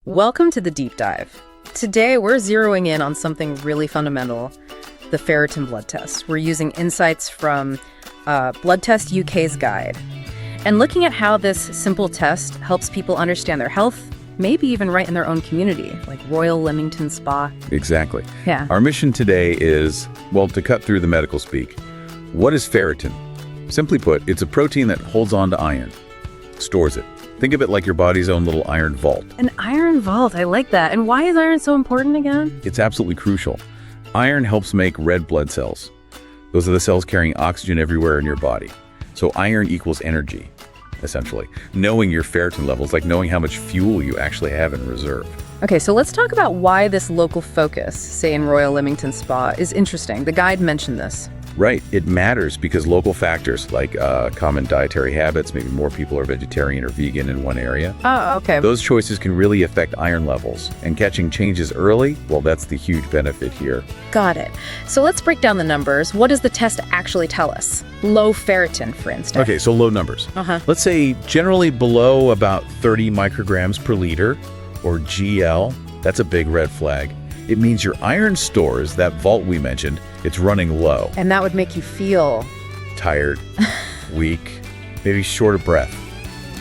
Welcome to the deep dive. Today, we're zeroing in on something really fundamental, the ferritin blood test. We're using insights from Blood Test UK's guide and looking at how this simple test helps people understand their health, maybe even right in their own community, like Royal Leamington Spa. Exactly. Yeah. Our mission today is, well, to cut through the medical speak. What is ferritin? Simply put, it's a protein that holds on to iron, stores it. Think of it like your body's own little iron vault. An iron vault, I like that. And why is iron so important again? It's absolutely crucial. Iron helps make red blood cells. Those are the cells carrying oxygen everywhere in your body. So iron equals energy, essentially. Knowing your ferritin levels, like knowing how much fuel you actually have in reserve. Okay, so let's talk about why this local focus, say in Royal Leamington Spa, is interesting. The guide mentioned this. Right. It matters because local factors like common dietary habits, maybe more people are vegetarian or vegan in one area. Oh, okay. Those choices can really affect iron levels. And catching changes early, well, that's the huge benefit here. Got it. So let's break down the numbers. What does the test actually tell us? Low ferritin, for instance. Okay, so low numbers. Let's say generally below about 30 micrograms per liter, or GL. That's a big red flag. It means your iron stores, that vault we mentioned, it's running low. And that would make you feel Tired, weak, maybe short of breath.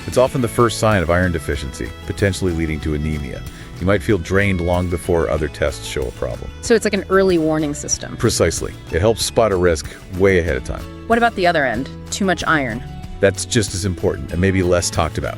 It's often the first sign of iron deficiency, potentially leading to anemia. You might feel drained long before other tests show a problem. So it's like an early warning system. Precisely. It helps spot a risk way ahead of time. What about the other end? Too much iron. That's just as important and maybe less talked about.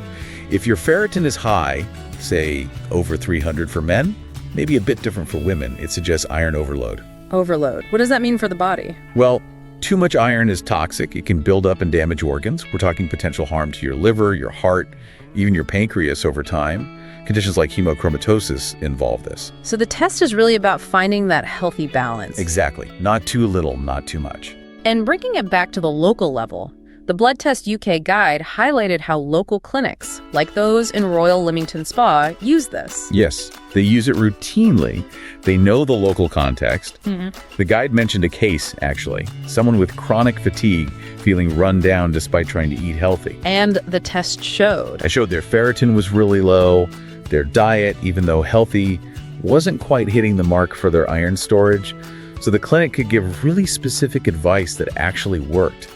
If your ferritin is high, say over 300 for men, maybe a bit different for women, it suggests iron overload. Overload. What does that mean for the body? Well, too much iron is toxic. It can build up and damage organs. We're talking potential harm to your liver, your heart, even your pancreas over time. Conditions like hemochromatosis involve this. So the test is really about finding that healthy balance. Exactly. Not too little, not too much. And bringing it back to the local level, the Blood Test UK guide highlighted how local clinics, like those in Royal Leamington Spa, use this. Yes, they use it routinely. They know the local context. The guide mentioned a case, actually. Someone with chronic fatigue, feeling run down despite trying to eat healthy. And the test showed. I showed their ferritin was really low. Their diet, even though healthy, wasn't quite hitting the mark for their iron storage. So the clinic could give really specific advice that actually worked.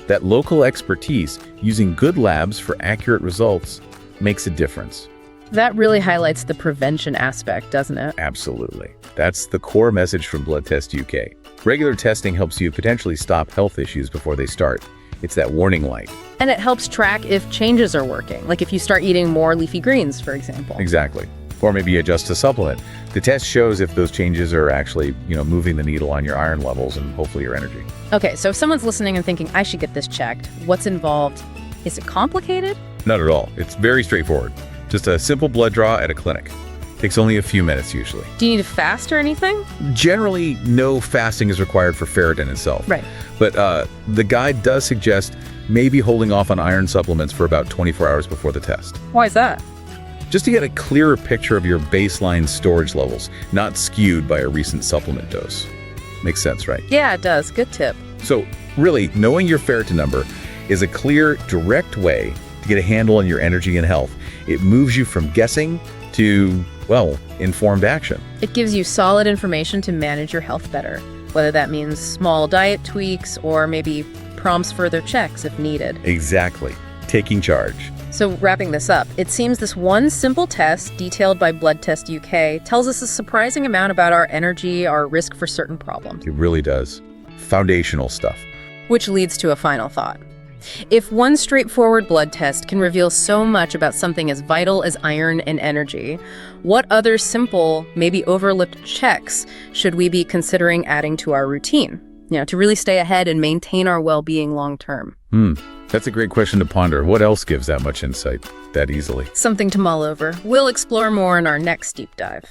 That local expertise, using good labs for accurate results, makes a difference. That really highlights the prevention aspect, doesn't it? Absolutely. That's the core message from Blood Test UK. Regular testing helps you potentially stop health issues before they start. It's that warning light. And it helps track if changes are working, like if you start eating more leafy greens, for example. Exactly. Or maybe adjust a supplement. The test shows if those changes are actually, moving the needle on your iron levels and hopefully your energy. Okay, so if someone's listening and thinking, I should get this checked, what's involved? Is it complicated? Not at all. It's very straightforward. Just a simple blood draw at a clinic. Takes only a few minutes usually. Do you need to fast or anything? Generally, no fasting is required for ferritin itself. Right. But the guide does suggest maybe holding off on iron supplements for about 24 hours before the test. Why is that? Just to get a clearer picture of your baseline storage levels, not skewed by a recent supplement dose. Makes sense, right? Yeah, it does. Good tip. So really, knowing your ferritin number is a clear, direct way to get a handle on your energy and health. It moves you from guessing to, informed action. It gives you solid information to manage your health better, whether that means small diet tweaks or maybe prompts further checks if needed. Exactly. Taking charge. So wrapping this up, it seems this one simple test detailed by Blood Test UK tells us a surprising amount about our energy, our risk for certain problems. It really does. Foundational stuff. Which leads to a final thought. If one straightforward blood test can reveal so much about something as vital as iron and energy, what other simple, maybe overlooked checks should we be considering adding to our routine? To really stay ahead and maintain our well-being long term. That's a great question to ponder. What else gives that much insight that easily? Something to mull over. We'll explore more in our next deep dive.